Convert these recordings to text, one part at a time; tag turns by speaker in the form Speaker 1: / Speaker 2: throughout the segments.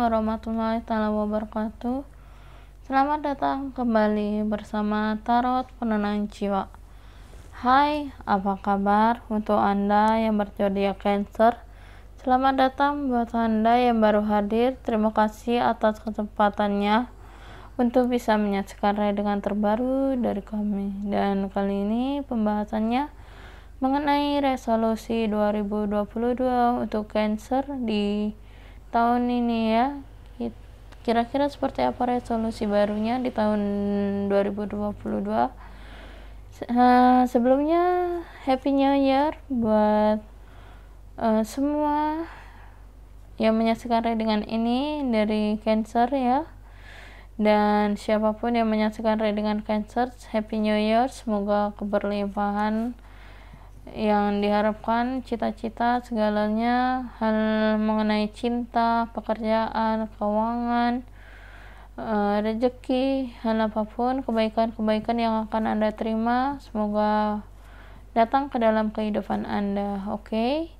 Speaker 1: warahmatullahi wabarakatuh. Selamat datang kembali bersama Tarot Penenang Jiwa. Hai, apa kabar untuk Anda yang berzodiak Cancer? Selamat datang buat Anda yang baru hadir. Terima kasih atas kesempatannya untuk bisa menyaksikan readingan terbaru dari kami. Dan kali ini pembahasannya mengenai resolusi 2022 untuk Cancer di tahun ini ya. Kira-kira seperti apa resolusi barunya di tahun 2022. Sebelumnya Happy New Year buat semua yang menyaksikan readingan ini dari Cancer ya. Dan siapapun yang menyaksikan readingan Cancer, Happy New Year. Semoga keberlimpahan yang diharapkan, cita-cita, segalanya, hal mengenai cinta, pekerjaan, keuangan, rezeki, hal apapun, kebaikan-kebaikan yang akan Anda terima, semoga datang ke dalam kehidupan Anda. Oke?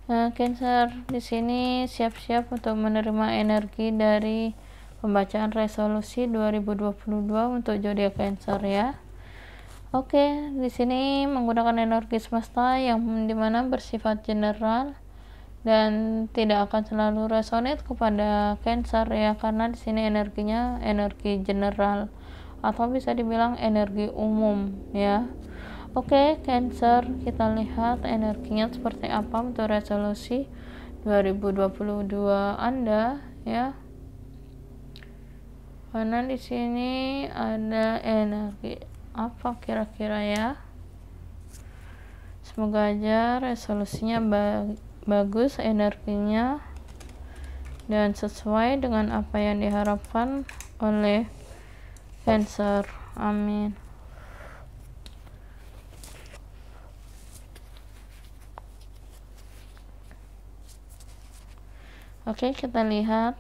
Speaker 1: Cancer di sini siap-siap untuk menerima energi dari pembacaan resolusi 2022 untuk zodiak Cancer ya. Oke, di sini menggunakan energi semesta yang dimana bersifat general dan tidak akan selalu resonate kepada Cancer ya, karena di sini energinya energi general atau bisa dibilang energi umum ya. Oke, Cancer, kita lihat energinya seperti apa untuk resolusi 2022 Anda ya. Karena di sini ada energi apa kira-kira ya. Semoga aja resolusinya bagus energinya dan sesuai dengan apa yang diharapkan oleh Cancer. Amin. Oke, kita lihat.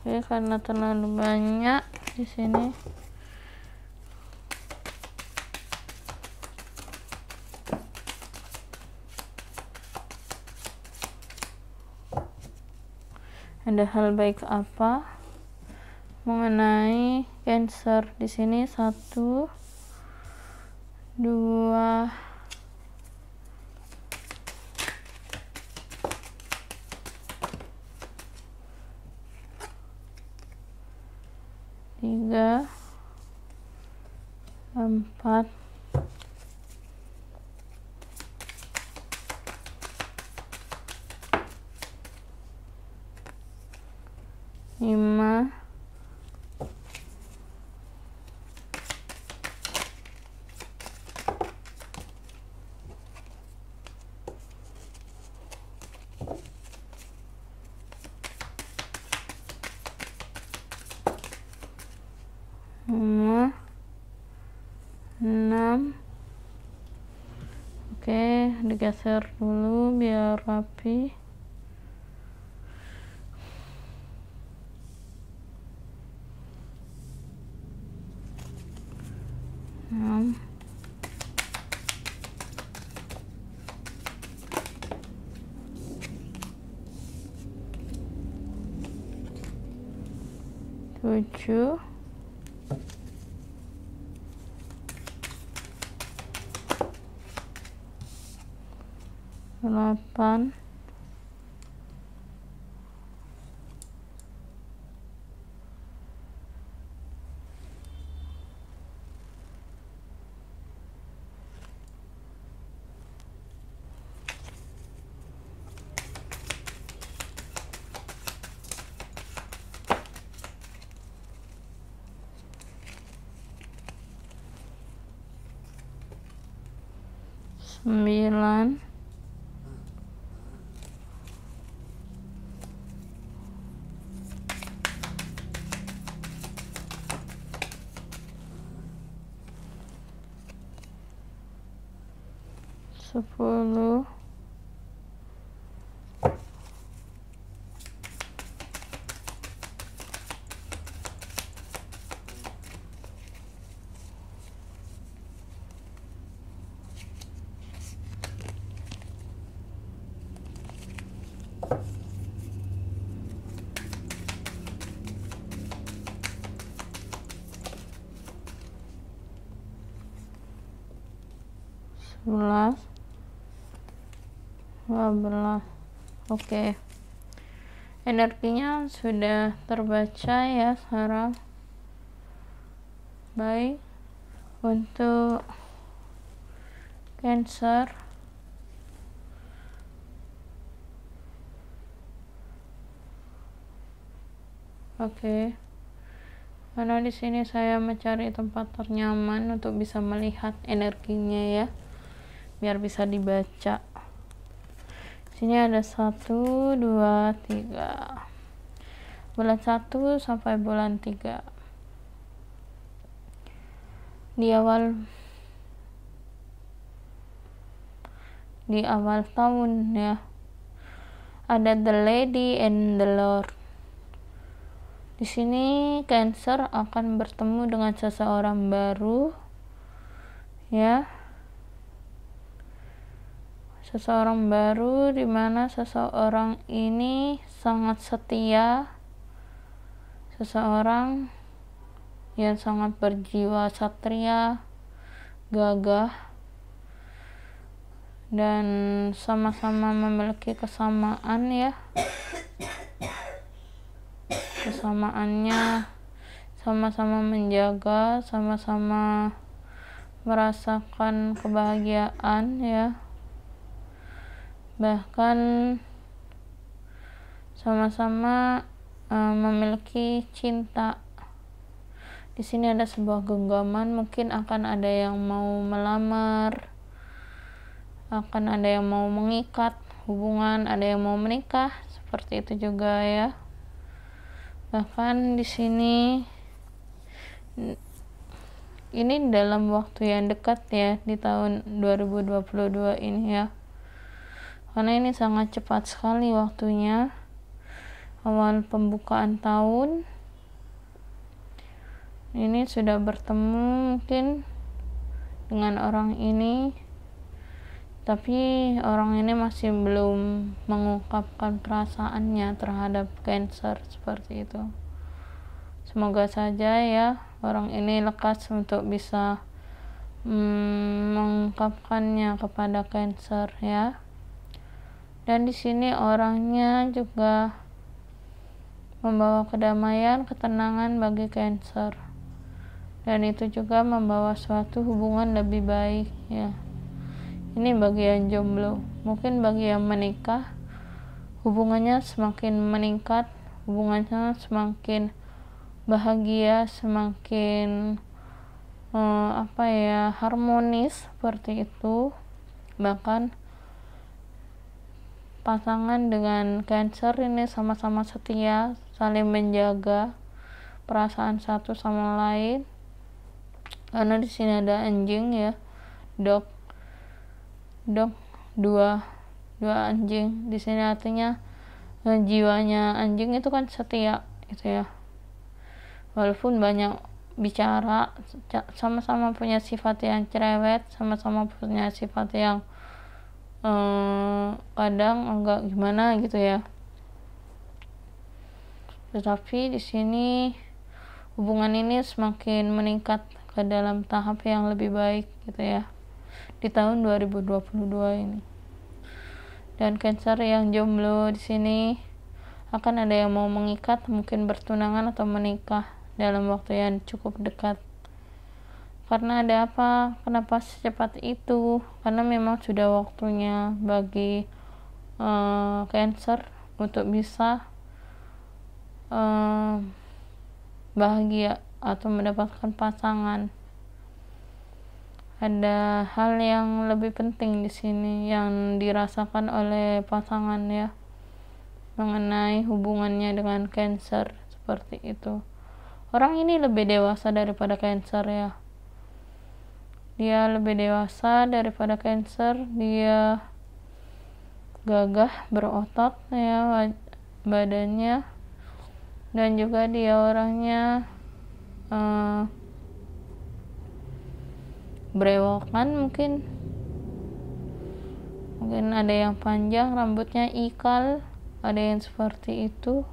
Speaker 1: Oke, karena terlalu banyak di sini. Ada hal baik apa mengenai Cancer di sini? 1, 2, 3, 4, 5, 6. Oke, digeser dulu biar rapi. 6. 7. 8. 9. 10. 9. 11, 12. Oke. Energinya sudah terbaca ya sekarang. Baik. Untuk Cancer, oke. Karena di sini saya mencari tempat ternyaman untuk bisa melihat energinya ya, biar bisa dibaca. Sini ada 1, 2, 3. Bulan 1 sampai bulan 3. Di awal tahun ya. Ada the lady and the lord. Di sini Cancer akan bertemu dengan seseorang baru ya. Seseorang baru di mana seseorang ini sangat setia. Seseorang yang sangat berjiwa satria, gagah, dan sama-sama memiliki kesamaan ya. Kesamaannya sama-sama menjaga, sama-sama merasakan kebahagiaan ya, bahkan sama-sama memiliki cinta. Di sini ada sebuah genggaman, mungkin akan ada yang mau melamar, akan ada yang mau mengikat hubungan, ada yang mau menikah, seperti itu juga ya. Bahkan di sini ini dalam waktu yang dekat ya, di tahun 2022 ini ya. Karena ini sangat cepat sekali waktunya. Awal pembukaan tahun ini sudah bertemu mungkin dengan orang ini, tapi orang ini masih belum mengungkapkan perasaannya terhadap Cancer, seperti itu. Semoga saja ya orang ini lekas untuk bisa mengungkapkannya kepada Cancer ya. Dan di sini orangnya juga membawa kedamaian, ketenangan bagi Cancer. Dan itu juga membawa suatu hubungan lebih baik ya. Ini bagi yang jomblo. Mungkin bagi yang menikah, hubungannya semakin meningkat, hubungannya semakin bahagia, semakin harmonis, seperti itu. Bahkan pasangan dengan Cancer ini sama-sama setia, saling menjaga perasaan satu sama lain. Karena di sini ada anjing ya, dog dua anjing. Di sini artinya jiwanya anjing itu kan setia gitu ya. Walaupun banyak bicara, sama-sama punya sifat yang cerewet, sama-sama punya sifat yang kadang agak gimana gitu ya. Tetapi di sini hubungan ini semakin meningkat ke dalam tahap yang lebih baik gitu ya, di tahun 2022 ini. Dan Cancer yang jomblo di sini akan ada yang mau mengikat, mungkin bertunangan atau menikah dalam waktu yang cukup dekat. Karena ada apa? Kenapa secepat itu? Karena memang sudah waktunya bagi Cancer untuk bisa bahagia atau mendapatkan pasangan. Ada hal yang lebih penting di sini yang dirasakan oleh pasangan ya, mengenai hubungannya dengan Cancer, seperti itu. Orang ini lebih dewasa daripada Cancer ya. Dia lebih dewasa daripada Cancer, dia gagah, berotot ya badannya, dan juga dia orangnya berewokan, mungkin ada yang panjang, rambutnya ikal, ada yang seperti itu.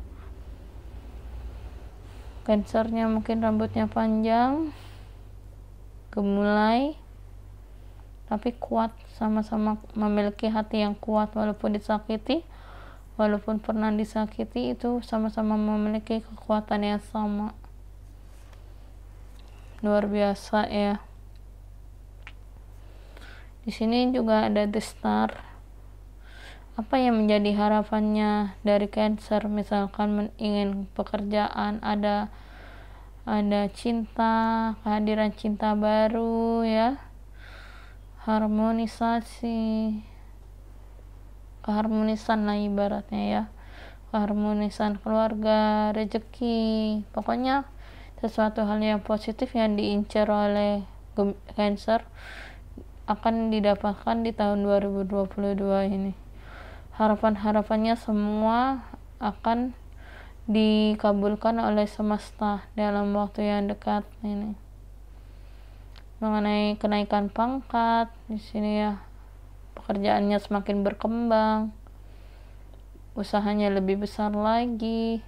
Speaker 1: Cancernya mungkin rambutnya panjang, gemulai, tapi kuat, sama-sama memiliki hati yang kuat walaupun disakiti, walaupun pernah disakiti, itu sama-sama memiliki kekuatan yang sama. Luar biasa ya. Di sini juga ada The Star. Apa yang menjadi harapannya dari Cancer? Misalkan ingin pekerjaan, ada cinta, kehadiran cinta baru ya, keharmonisan lah ibaratnya ya, keharmonisan keluarga, rezeki, pokoknya sesuatu hal yang positif yang diincar oleh Cancer akan didapatkan di tahun 2022 ini. Harapan-harapannya semua akan dikabulkan oleh semesta dalam waktu yang dekat ini. Mengenai kenaikan pangkat di sini ya, pekerjaannya semakin berkembang, usahanya lebih besar lagi,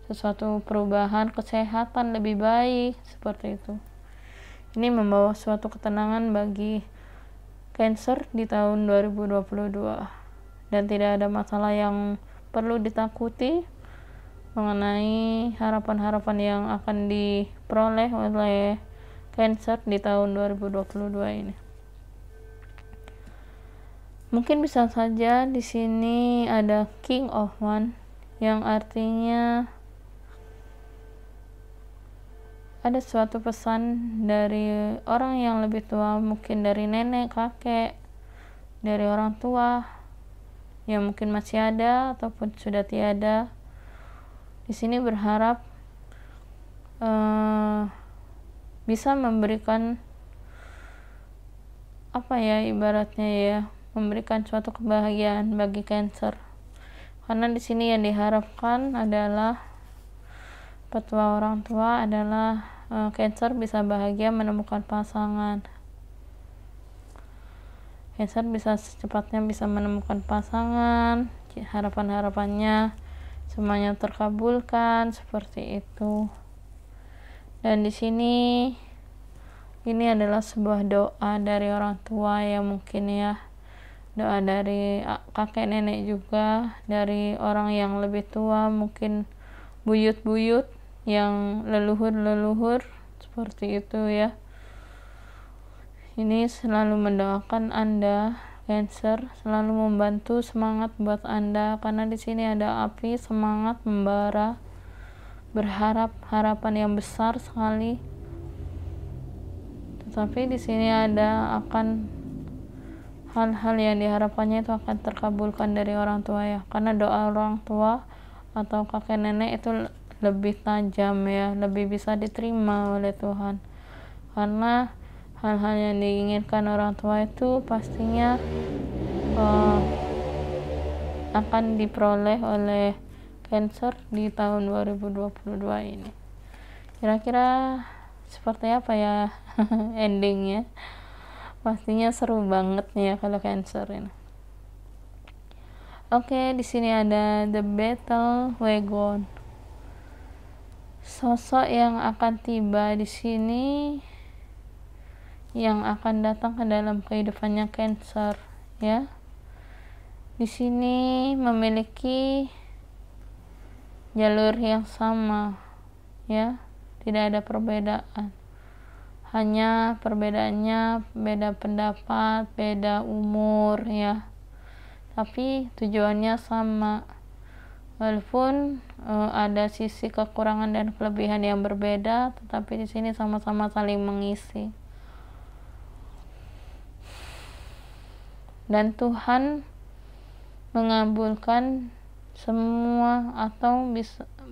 Speaker 1: sesuatu perubahan kesehatan lebih baik, seperti itu. Ini membawa suatu ketenangan bagi Cancer di tahun 2022, dan tidak ada masalah yang perlu ditakuti mengenai harapan-harapan yang akan diperoleh oleh Cancer di tahun 2022 ini. Mungkin bisa saja di sini ada King of Wands, yang artinya ada suatu pesan dari orang yang lebih tua, mungkin dari nenek, kakek, dari orang tua yang mungkin masih ada ataupun sudah tiada. Di sini berharap bisa memberikan ibaratnya ya, memberikan suatu kebahagiaan bagi Cancer. Karena di sini yang diharapkan adalah petua orang tua adalah Cancer bisa bahagia menemukan pasangan. Cancer bisa secepatnya bisa menemukan pasangan, harapan-harapannya semuanya terkabulkan, seperti itu. Dan di sini ini adalah sebuah doa dari orang tua yang mungkin ya, doa dari kakek nenek juga, dari orang yang lebih tua, mungkin buyut-buyut yang leluhur seperti itu ya. Ini selalu mendoakan Anda Cancer, selalu membantu semangat buat Anda, karena di sini ada api semangat membara, berharap harapan yang besar sekali. Tetapi di sini ada akan hal-hal yang diharapkannya itu akan terkabulkan dari orang tua ya, karena doa orang tua atau kakek nenek itu lebih tajam ya, lebih bisa diterima oleh Tuhan, karena hal-hal yang diinginkan orang tua itu pastinya akan diperoleh oleh Cancer di tahun 2022 ini. Kira-kira seperti apa ya endingnya? Pastinya seru banget nih ya kalau Cancer ini. Oke, di sini ada The Battle Wagon. Sosok yang akan tiba di sini, yang akan datang ke dalam kehidupannya Cancer ya. Di sini memiliki jalur yang sama ya, tidak ada perbedaan. Hanya perbedaannya beda pendapat, beda umur ya. Tapi tujuannya sama. Walaupun ada sisi kekurangan dan kelebihan yang berbeda, tetapi di sini sama-sama saling mengisi. Dan Tuhan mengabulkan semua, atau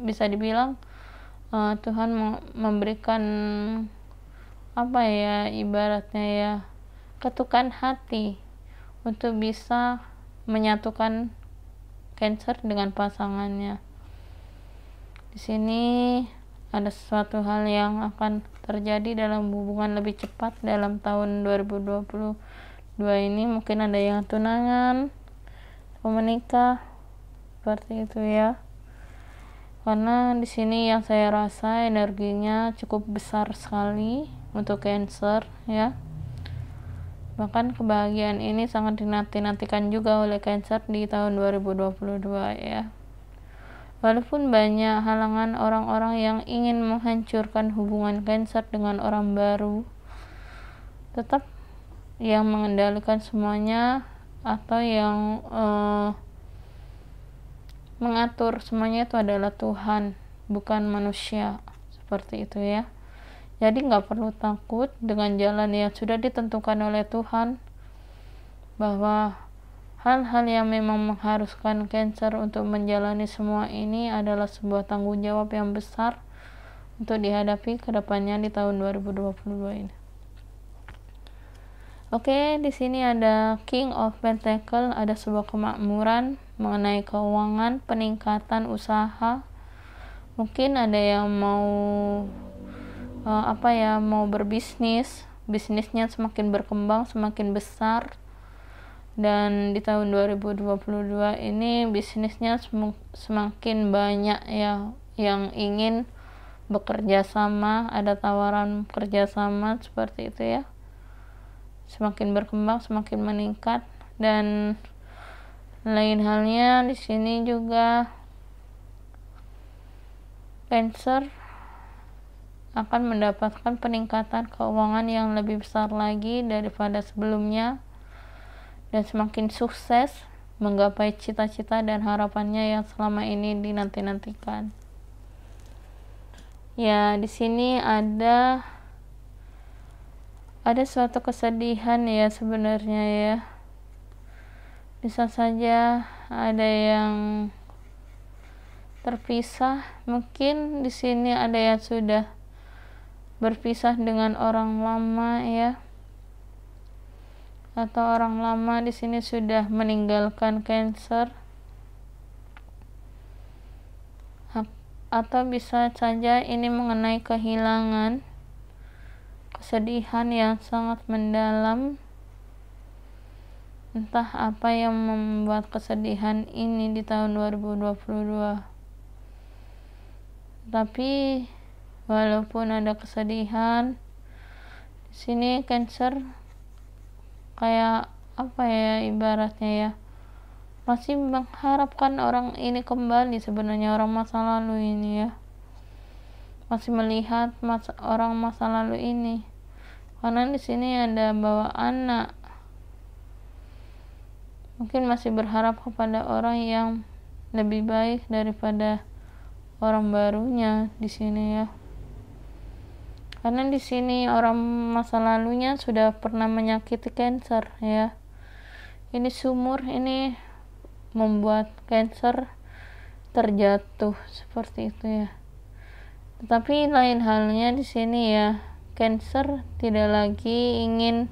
Speaker 1: bisa dibilang Tuhan memberikan ibaratnya ya, ketukan hati untuk bisa menyatukan Cancer dengan pasangannya. Di sini ada sesuatu hal yang akan terjadi dalam hubungan lebih cepat dalam tahun 2022 ini. Mungkin ada yang tunangan atau menikah, seperti itu ya. Karena di sini yang saya rasa energinya cukup besar sekali untuk Cancer ya. Bahkan kebahagiaan ini sangat dinanti-nantikan juga oleh Cancer di tahun 2022 ya. Walaupun banyak halangan orang-orang yang ingin menghancurkan hubungan Cancer dengan orang baru, tetap yang mengendalikan semuanya atau yang mengatur semuanya itu adalah Tuhan, bukan manusia, seperti itu ya. Jadi nggak perlu takut dengan jalan yang sudah ditentukan oleh Tuhan, bahwa hal-hal yang memang mengharuskan Cancer untuk menjalani semua ini adalah sebuah tanggung jawab yang besar untuk dihadapi ke depannya di tahun 2022 ini. Oke, di sini ada King of Pentacle, ada sebuah kemakmuran mengenai keuangan, peningkatan usaha. Mungkin ada yang mau mau berbisnis, bisnisnya semakin berkembang, semakin besar, dan di tahun 2022 ini bisnisnya semakin banyak ya yang ingin bekerja sama, ada tawaran kerjasama seperti itu ya, semakin berkembang, semakin meningkat. Dan lain halnya di sini juga Cancer akan mendapatkan peningkatan keuangan yang lebih besar lagi daripada sebelumnya, dan semakin sukses menggapai cita-cita dan harapannya yang selama ini dinanti-nantikan. Ya, di sini ada suatu kesedihan ya sebenarnya ya. Bisa saja ada yang terpisah, mungkin di sini ada yang sudah berpisah dengan orang lama ya, atau orang lama di sini sudah meninggalkan Cancer, atau bisa saja ini mengenai kehilangan, kesedihan yang sangat mendalam. Entah apa yang membuat kesedihan ini di tahun 2022, tapi walaupun ada kesedihan di sini Cancer kayak ibaratnya ya, masih mengharapkan orang ini kembali. Sebenarnya orang masa lalu ini ya, masih melihat orang masa lalu ini, karena di sini ada bawa anak, mungkin masih berharap kepada orang yang lebih baik daripada orang barunya di sini ya. Karena di sini orang masa lalunya sudah pernah menyakiti Cancer ya. Ini sumur ini membuat Cancer terjatuh seperti itu ya. Tetapi lain halnya di sini ya, Cancer tidak lagi ingin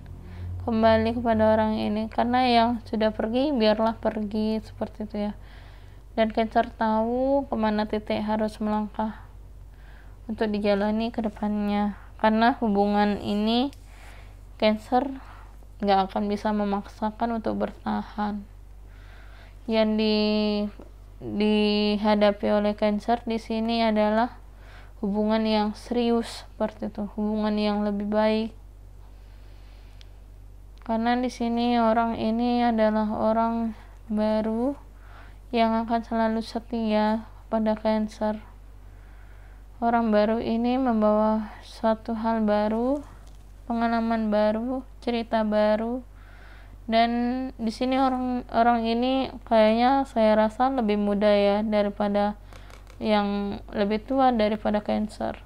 Speaker 1: kembali kepada orang ini, karena yang sudah pergi biarlah pergi seperti itu ya. Dan Cancer tahu kemana titik harus melangkah untuk dijalani ke depannya, karena hubungan ini Cancer gak akan bisa memaksakan untuk bertahan. Yang dihadapi oleh Cancer di sini adalah hubungan yang serius seperti itu, hubungan yang lebih baik. Karena di sini orang ini adalah orang baru yang akan selalu setia pada Cancer. Orang baru ini membawa suatu hal baru, pengalaman baru, cerita baru, dan di sini orang ini kayaknya saya rasa lebih muda ya daripada yang lebih tua daripada Cancer.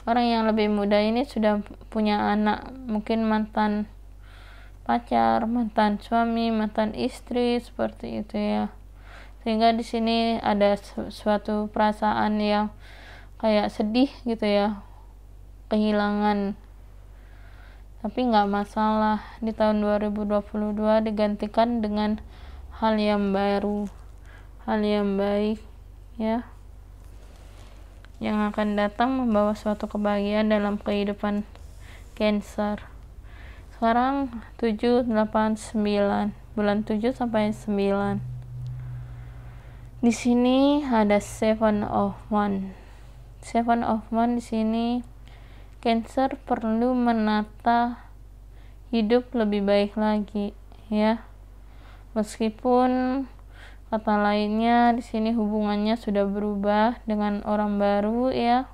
Speaker 1: Orang yang lebih muda ini sudah punya anak, mungkin mantan pacar, mantan suami, mantan istri seperti itu ya. Sehingga di sini ada suatu perasaan yang kayak sedih gitu ya, kehilangan. Tapi nggak masalah, di tahun 2022 digantikan dengan hal yang baru, hal yang baik ya, yang akan datang membawa suatu kebahagiaan dalam kehidupan Cancer. Sekarang 7, 8, 9, bulan 7 sampai 9. Di sini ada Seven of Wands. Seven of Wands di sini Cancer perlu menata hidup lebih baik lagi ya. Meskipun kata lainnya di sini hubungannya sudah berubah dengan orang baru ya,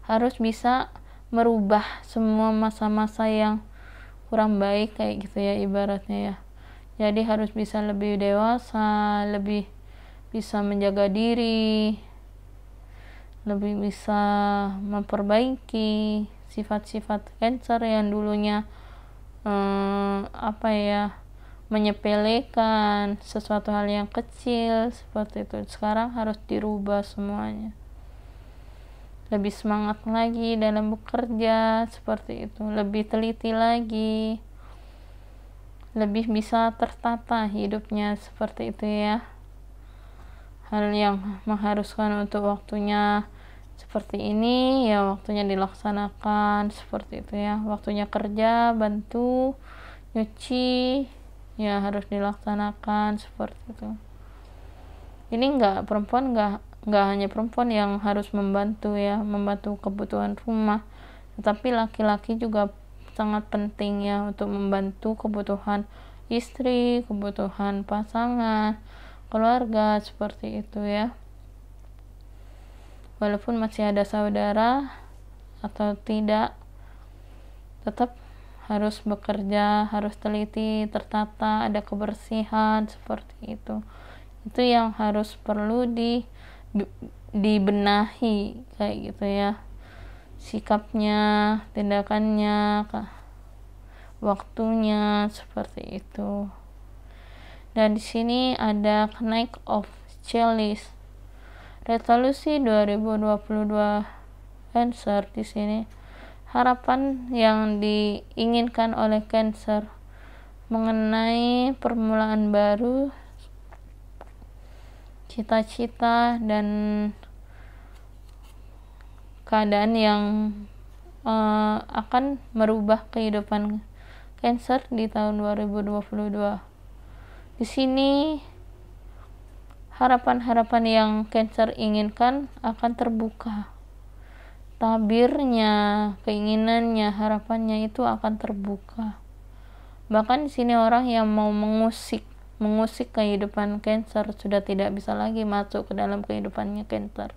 Speaker 1: harus bisa merubah semua masa-masa yang kurang baik kayak gitu ya ibaratnya ya. Jadi harus bisa lebih dewasa, lebih bisa menjaga diri, lebih bisa memperbaiki sifat-sifat Cancer yang dulunya menyepelekan sesuatu hal yang kecil seperti itu. Sekarang harus dirubah semuanya, lebih semangat lagi dalam bekerja seperti itu, lebih teliti lagi, lebih bisa tertata hidupnya seperti itu ya. Hal yang mengharuskan untuk waktunya seperti ini ya waktunya dilaksanakan seperti itu ya. Waktunya kerja, bantu, nyuci ya harus dilaksanakan seperti itu. Ini perempuan nggak hanya perempuan yang harus membantu ya, membantu kebutuhan rumah, tetapi laki-laki juga sangat penting ya untuk membantu kebutuhan istri, kebutuhan pasangan, keluarga seperti itu ya. Walaupun masih ada saudara atau tidak, tetap harus bekerja, harus teliti, tertata, ada kebersihan seperti itu. Itu yang harus perlu dibenahi kayak gitu ya. Sikapnya, tindakannya, waktunya seperti itu. Dan di sini ada Knight of Chalice. Resolusi 2022 Cancer di sini. Harapan yang diinginkan oleh Cancer mengenai permulaan baru, cita-cita dan keadaan yang akan merubah kehidupan Cancer di tahun 2022. Di sini harapan-harapan yang Cancer inginkan akan terbuka. Tabirnya, keinginannya, harapannya itu akan terbuka. Bahkan di sini orang yang mau mengusik kehidupan Cancer sudah tidak bisa lagi masuk ke dalam kehidupannya Cancer.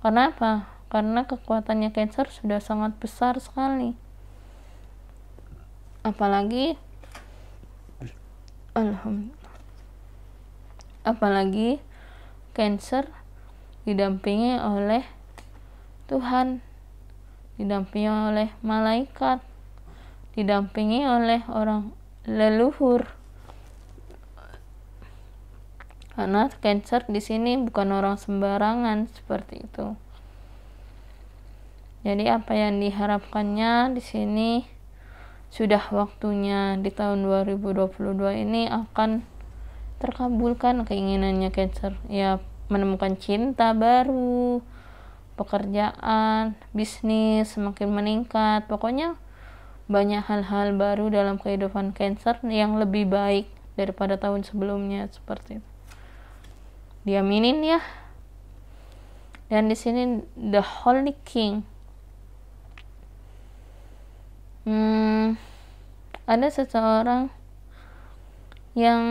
Speaker 1: Karena apa? Karena kekuatannya Cancer sudah sangat besar sekali. Apalagi Cancer didampingi oleh Tuhan, didampingi oleh malaikat, didampingi oleh orang leluhur. Karena Cancer di sini bukan orang sembarangan seperti itu. Jadi apa yang diharapkannya di sini sudah waktunya di tahun 2022 ini akan terkabulkan keinginannya Cancer. Ya, menemukan cinta baru, pekerjaan, bisnis semakin meningkat. Pokoknya banyak hal-hal baru dalam kehidupan Cancer yang lebih baik daripada tahun sebelumnya seperti itu. Diaminin ya. Dan di sini the Holy King. Ada seseorang yang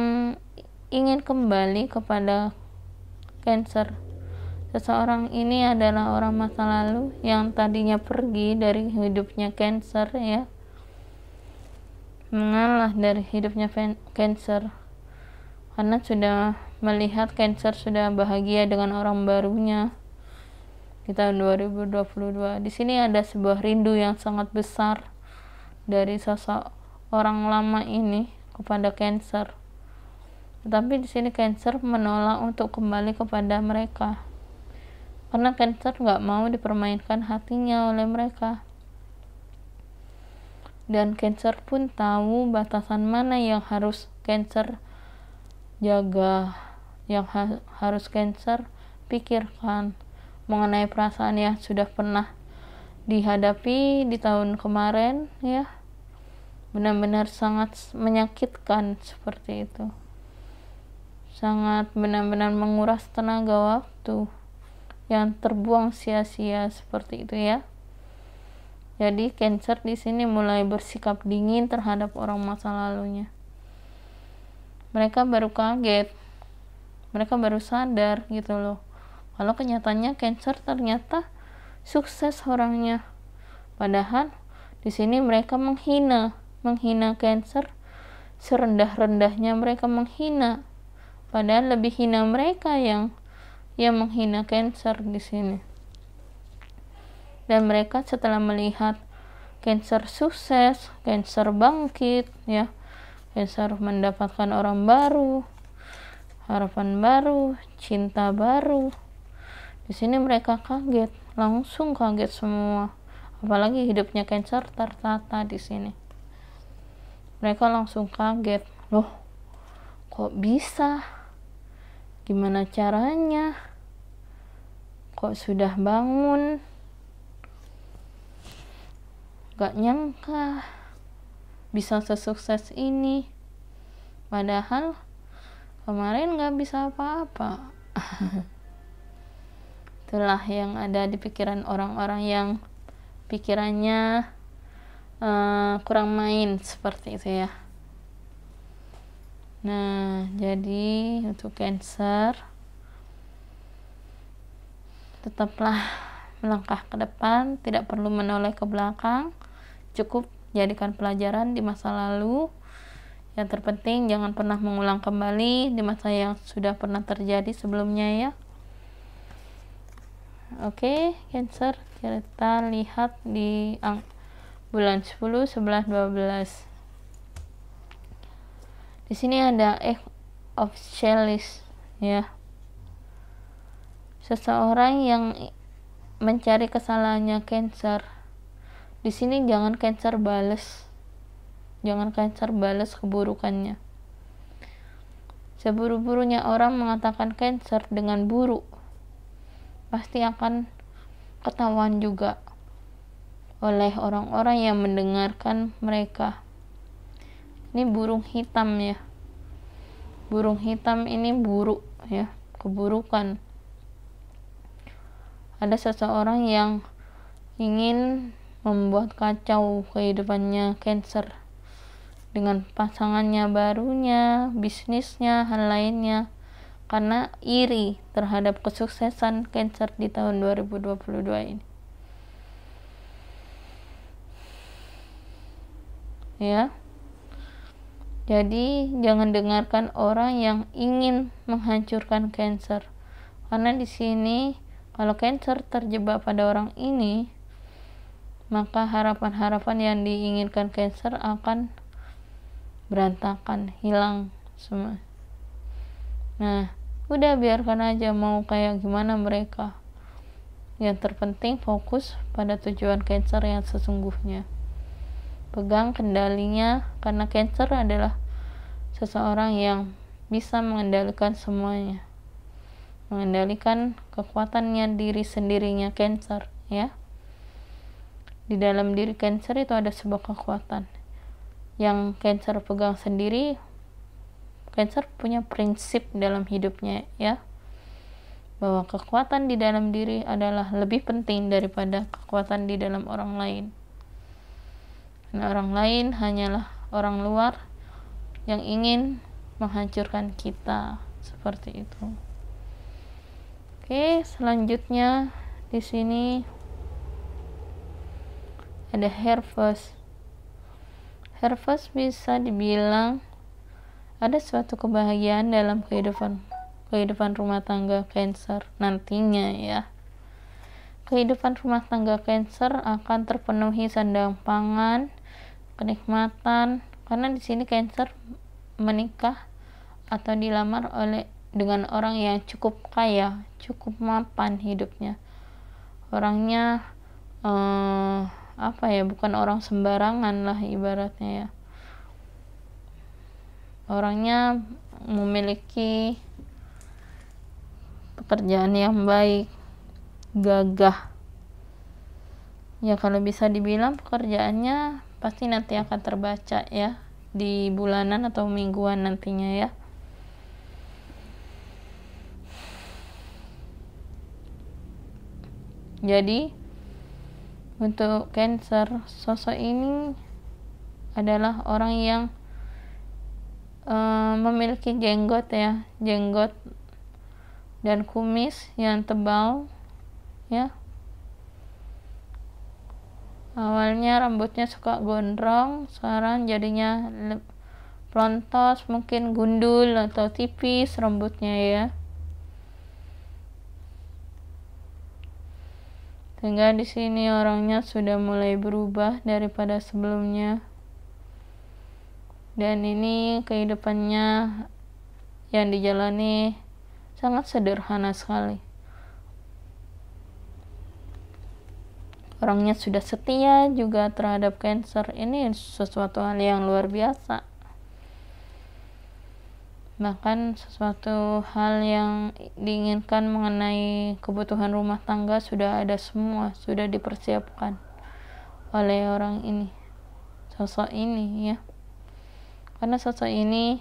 Speaker 1: ingin kembali kepada Cancer. Seseorang ini adalah orang masa lalu yang tadinya pergi dari hidupnya Cancer ya, mengalah dari hidupnya Cancer karena sudah melihat Cancer sudah bahagia dengan orang barunya di tahun 2022. Di sini ada sebuah rindu yang sangat besar dari sosok orang lama ini kepada Cancer. Tetapi di sini Cancer menolak untuk kembali kepada mereka. Karena Cancer nggak mau dipermainkan hatinya oleh mereka. Dan Cancer pun tahu batasan mana yang harus Cancer jaga, yang harus Cancer pikirkan mengenai perasaan yang sudah pernah dihadapi di tahun kemarin ya. Benar-benar sangat menyakitkan seperti itu. Sangat benar-benar menguras tenaga waktu yang terbuang sia-sia seperti itu ya. Jadi Cancer di sini mulai bersikap dingin terhadap orang masa lalunya. Mereka baru kaget, mereka baru sadar gitu loh, kalau kenyataannya Cancer ternyata sukses orangnya. Padahal di sini mereka menghina Cancer, serendah-rendahnya mereka menghina. Padahal lebih hina mereka yang menghina Cancer di sini. Dan mereka setelah melihat Cancer sukses, Cancer bangkit, ya, Cancer mendapatkan orang baru, harapan baru, cinta baru. Di sini mereka kaget, langsung kaget semua. Apalagi hidupnya Cancer tertata di sini. Mereka langsung kaget, loh, kok bisa? Gimana caranya? Kok sudah bangun? Gak nyangka bisa sesukses ini. Padahal kemarin gak bisa apa-apa. Itulah yang ada di pikiran orang-orang yang pikirannya kurang main seperti itu ya. Nah, jadi untuk Cancer, tetaplah melangkah ke depan, tidak perlu menoleh ke belakang, cukup jadikan pelajaran di masa lalu. Yang terpenting jangan pernah mengulang kembali di masa yang sudah pernah terjadi sebelumnya ya. Oke, Cancer, kita lihat di bulan 10, 11, 12. Di sini ada Eight of Chalice ya. Seseorang yang mencari kesalahannya Cancer. Di sini jangan Cancer balas keburukannya. Seburu-burunya orang mengatakan Cancer dengan buruk, pasti akan ketahuan juga oleh orang-orang yang mendengarkan mereka. Ini burung hitam ya. Burung hitam ini buruk ya, keburukan. Ada seseorang yang ingin membuat kacau kehidupannya Cancer dengan pasangannya barunya, bisnisnya, hal lainnya, karena iri terhadap kesuksesan Cancer di tahun 2022 ini. Ya. Jadi jangan dengarkan orang yang ingin menghancurkan Cancer. Karena di sini kalau Cancer terjebak pada orang ini, maka harapan-harapan yang diinginkan Cancer akan berantakan, hilang semua. Nah, udah biarkan aja mau kayak gimana mereka. Yang terpenting fokus pada tujuan Cancer yang sesungguhnya. Pegang kendalinya, karena Cancer adalah seseorang yang bisa mengendalikan semuanya, mengendalikan kekuatannya diri sendirinya Cancer ya. Di dalam diri Cancer itu ada sebuah kekuatan yang Cancer pegang sendiri. Cancer punya prinsip dalam hidupnya ya, bahwa kekuatan di dalam diri adalah lebih penting daripada kekuatan di dalam orang lain. Karena orang lain hanyalah orang luar yang ingin menghancurkan kita, seperti itu. Oke, selanjutnya di sini ada Harvest. Harvest bisa dibilang ada suatu kebahagiaan dalam kehidupan rumah tangga Cancer nantinya ya. Kehidupan rumah tangga Cancer akan terpenuhi sandang pangan, kenikmatan, karena di sini Cancer menikah atau dilamar dengan orang yang cukup kaya, cukup mapan hidupnya. Orangnya bukan orang sembarangan lah ibaratnya ya. Orangnya memiliki pekerjaan yang baik, gagah. Ya kalau bisa dibilang pekerjaannya pasti nanti akan terbaca ya di bulanan atau mingguan nantinya ya. Jadi Untuk Cancer, sosok ini adalah orang yang memiliki jenggot dan kumis yang tebal ya. Awalnya rambutnya suka gondrong, sekarang jadinya plontos, mungkin gundul atau tipis rambutnya ya. Sehingga di sini orangnya sudah mulai berubah daripada sebelumnya. Dan ini kehidupannya yang dijalani sangat sederhana sekali. Orangnya sudah setia juga terhadap Cancer. Ini sesuatu hal yang luar biasa. Bahkan sesuatu hal yang diinginkan mengenai kebutuhan rumah tangga sudah ada semua, sudah dipersiapkan oleh orang ini, sosok ini ya. Karena sosok ini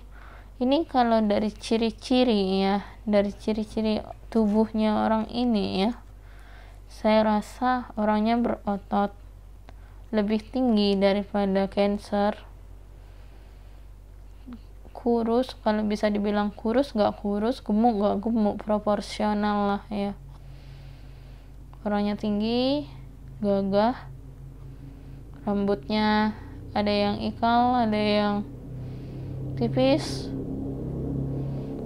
Speaker 1: kalau dari ciri-ciri ya, dari ciri-ciri tubuhnya orang ini ya, saya rasa orangnya berotot, lebih tinggi daripada Cancer. Kurus, kalau bisa dibilang kurus gak kurus, gemuk gak gemuk, proporsional lah ya. Orangnya tinggi, gagah, rambutnya ada yang ikal, ada yang tipis,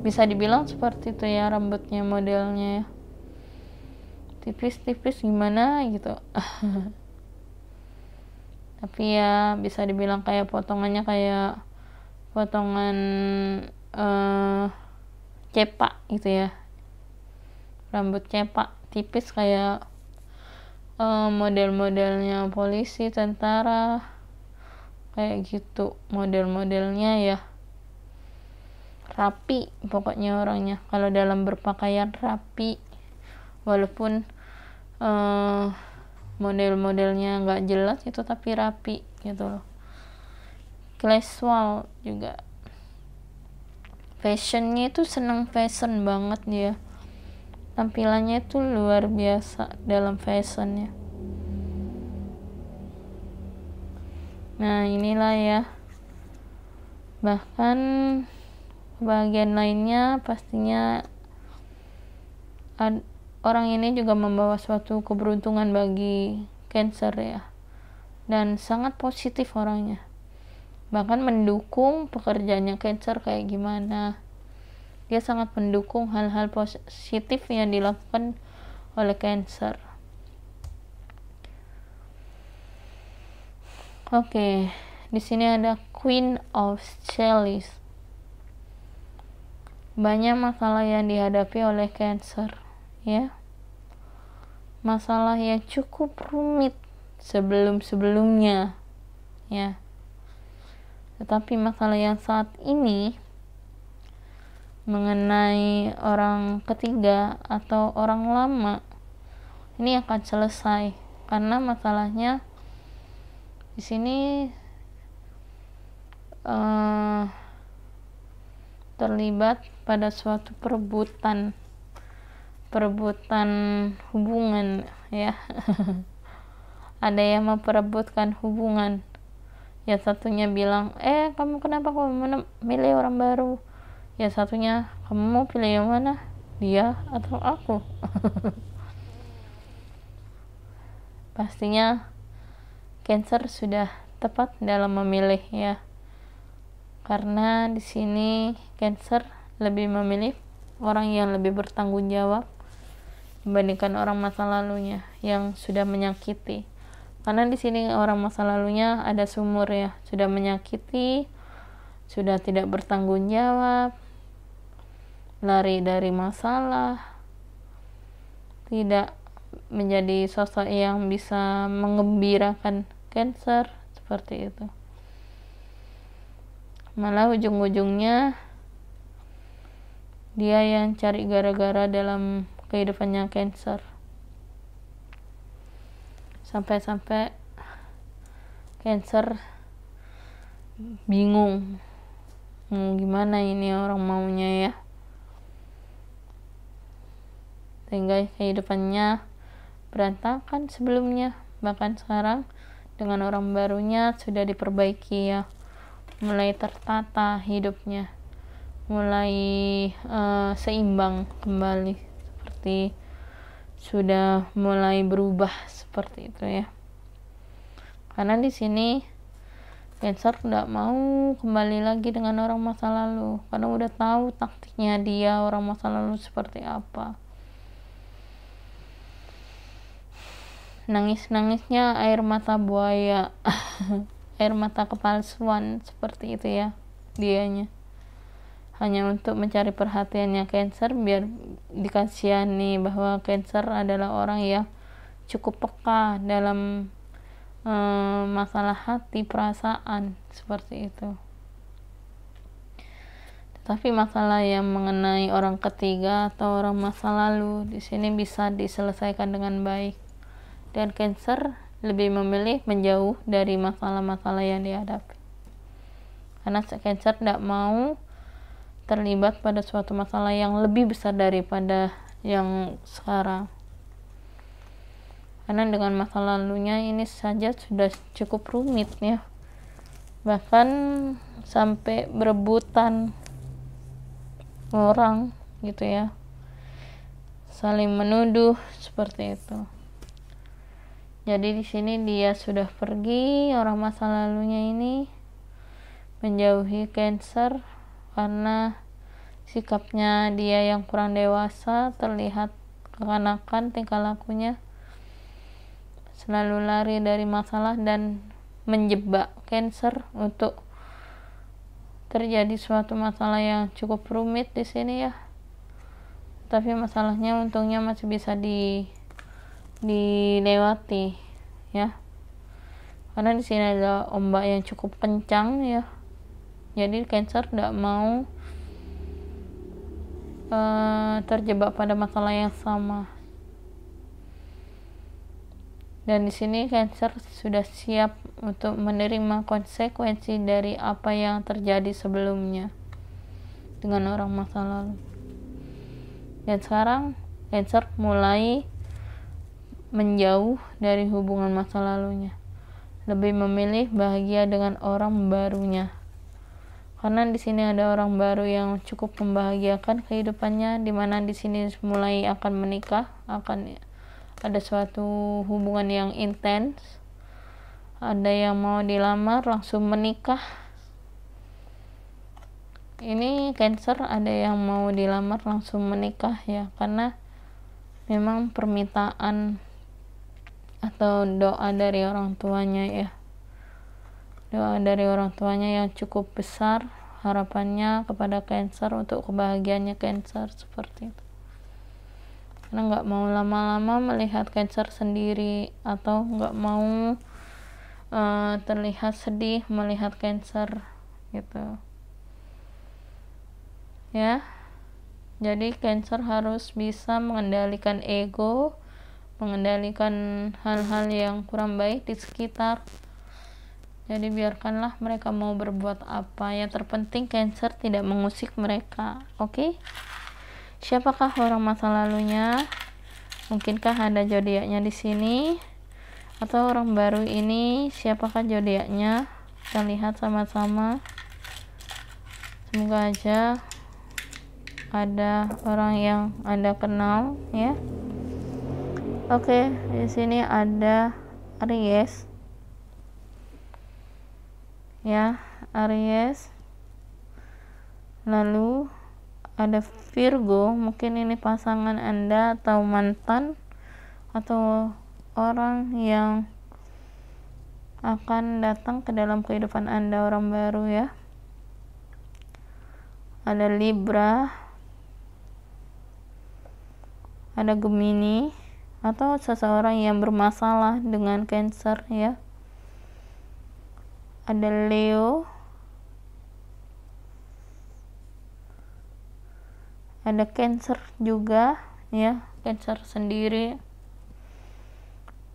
Speaker 1: bisa dibilang seperti itu ya rambutnya, modelnya ya. Tipis-tipis gimana gitu. Tapi ya bisa dibilang kayak potongannya kayak potongan cepak gitu ya, rambut cepak tipis kayak model-modelnya polisi, tentara, kayak gitu model-modelnya ya. Rapi pokoknya orangnya, kalau dalam berpakaian rapi, walaupun model-modelnya nggak jelas itu tapi rapi gitu loh. Casual juga, fashionnya itu seneng fashion banget dia, tampilannya itu luar biasa dalam fashionnya. Nah inilah ya. Bahkan bagian lainnya pastinya orang ini juga membawa suatu keberuntungan bagi Cancer ya, dan sangat positif orangnya, bahkan mendukung pekerjaannya Cancer kayak gimana. Dia sangat mendukung hal-hal positif yang dilakukan oleh Cancer. Oke, di sini ada Queen of Chalice. Banyak masalah yang dihadapi oleh Cancer ya, masalah yang cukup rumit sebelum-sebelumnya ya. Tetapi masalah yang saat ini mengenai orang ketiga atau orang lama ini akan selesai, karena masalahnya di sini terlibat pada suatu perebutan hubungan ya. Ada yang memperebutkan hubungan. Ya satunya bilang, kamu kenapa kamu milih orang baru? Ya satunya, kamu mau pilih yang mana? Dia atau aku? Pastinya Cancer sudah tepat dalam memilih ya. Karena di sini Cancer lebih memilih orang yang lebih bertanggung jawab dibandingkan orang masa lalunya yang sudah menyakiti. Karena di sini orang masa lalunya ada sumur ya, sudah menyakiti, sudah tidak bertanggung jawab, lari dari masalah, tidak menjadi sosok yang bisa mengembirakan Cancer, seperti itu. Malah ujung-ujungnya dia yang cari gara-gara dalam kehidupannya Cancer. Sampai-sampai Cancer bingung gimana ini orang maunya ya, sehingga kehidupannya berantakan sebelumnya, bahkan sekarang dengan orang barunya sudah diperbaiki ya, mulai tertata hidupnya, mulai seimbang kembali, seperti sudah mulai berubah seperti itu ya. Karena di sini Cancer tidak mau kembali lagi dengan orang masa lalu, karena udah tahu taktiknya dia orang masa lalu seperti apa. Nangis-nangisnya air mata buaya air mata kepalsuan seperti itu ya dianya, hanya untuk mencari perhatiannya Cancer, biar dikasihani bahwa Cancer adalah orang yang cukup peka dalam masalah hati, perasaan seperti itu. Tetapi masalah yang mengenai orang ketiga atau orang masa lalu di sini bisa diselesaikan dengan baik, dan Cancer lebih memilih menjauh dari masalah-masalah yang dihadapi, karena Cancer tidak mau terlibat pada suatu masalah yang lebih besar daripada yang sekarang. Karena dengan masa lalunya ini saja sudah cukup rumit ya, bahkan sampai berebutan orang gitu ya, saling menuduh seperti itu. Jadi di sini dia sudah pergi, orang masa lalunya ini menjauhi Cancer karena sikapnya dia yang kurang dewasa, terlihat kekanakan tingkah lakunya, selalu lari dari masalah dan menjebak Cancer untuk terjadi suatu masalah yang cukup rumit di sini ya. Tapi masalahnya untungnya masih bisa dilewati ya, karena di sini ada ombak yang cukup kencang ya. Jadi Cancer tidak mau terjebak pada masalah yang sama. Dan di sini Cancer sudah siap untuk menerima konsekuensi dari apa yang terjadi sebelumnya dengan orang masa lalu. Dan sekarang Cancer mulai menjauh dari hubungan masa lalunya, lebih memilih bahagia dengan orang barunya. Karena di sini ada orang baru yang cukup membahagiakan kehidupannya, di mana di sini mulai akan menikah, akan ada suatu hubungan yang intens, ada yang mau dilamar langsung menikah. Ini Cancer ada yang mau dilamar langsung menikah ya, karena memang permintaan atau doa dari orang tuanya ya, doa dari orang tuanya yang cukup besar harapannya kepada Cancer untuk kebahagiaannya Cancer seperti itu. Karena nggak mau lama-lama melihat Cancer sendiri, atau nggak mau terlihat sedih melihat Cancer gitu ya. Jadi Cancer harus bisa mengendalikan ego, mengendalikan hal-hal yang kurang baik di sekitar. Jadi biarkanlah mereka mau berbuat apa, yang terpenting Cancer tidak mengusik mereka. Oke? Siapakah orang masa lalunya? Mungkinkah ada zodiaknya di sini? Atau orang baru ini siapakah zodiaknya? Kita lihat sama-sama. Semoga aja ada orang yang Anda kenal ya. Oke, di sini ada Aries. Ya, Aries. Lalu ada Virgo, mungkin ini pasangan Anda atau mantan atau orang yang akan datang ke dalam kehidupan Anda, orang baru ya. Ada Libra, ada Gemini, atau seseorang yang bermasalah dengan Cancer ya. Ada Leo, ada Cancer juga ya, Cancer sendiri,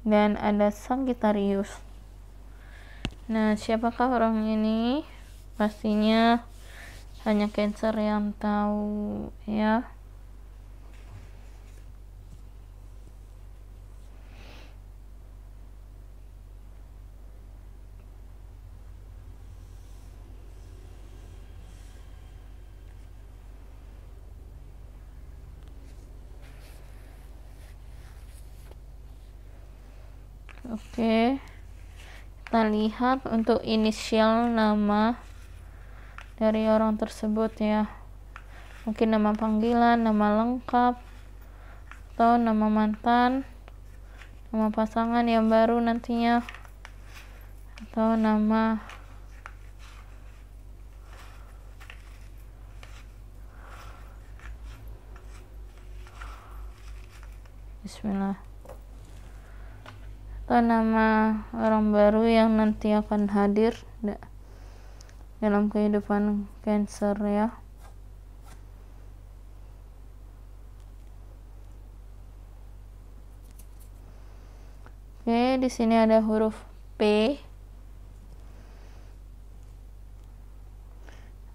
Speaker 1: dan ada Sagittarius. Nah, siapakah orang ini? Pastinya hanya Cancer yang tahu ya. Oke, kita lihat untuk inisial nama dari orang tersebut ya, mungkin nama panggilan, nama lengkap, atau nama mantan, nama pasangan yang baru nantinya, atau nama Bismillah, atau nama orang baru yang nanti akan hadir dalam kehidupan Cancer ya. Oke, di sini ada huruf P,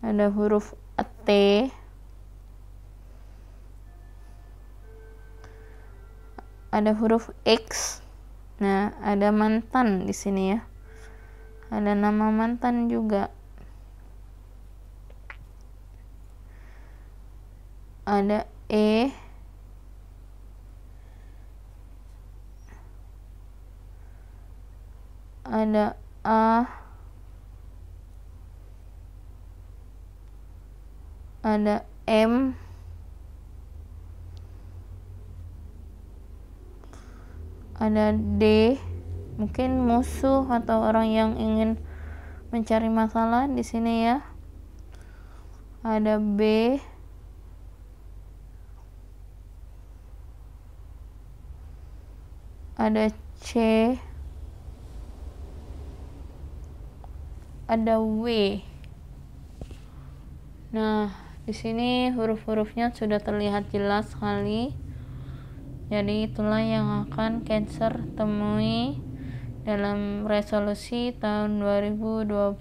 Speaker 1: ada huruf T, ada huruf X. Nah, ada mantan di sini ya. Ada nama mantan juga. Ada E, ada A, ada M, ada D, mungkin musuh atau orang yang ingin mencari masalah di sini ya. Ada B, ada C, ada W. Nah, di sini huruf-hurufnya sudah terlihat jelas sekali. Jadi itulah yang akan Cancer temui dalam resolusi tahun 2022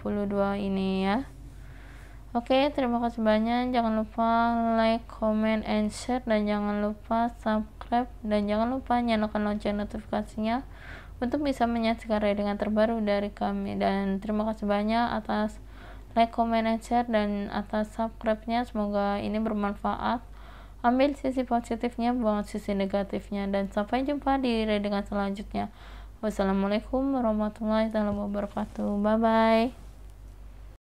Speaker 1: ini ya. Oke, terima kasih banyak. Jangan lupa like, comment, and share, dan jangan lupa subscribe, dan jangan lupa nyalakan lonceng notifikasinya untuk bisa menyaksikan readingan terbaru dari kami. Dan terima kasih banyak atas like, comment, and share, dan atas subscribe-nya. Semoga ini bermanfaat. Ambil sisi positifnya, buang sisi negatifnya, dan sampai jumpa di readingan selanjutnya. Wassalamualaikum warahmatullahi wabarakatuh. Bye bye.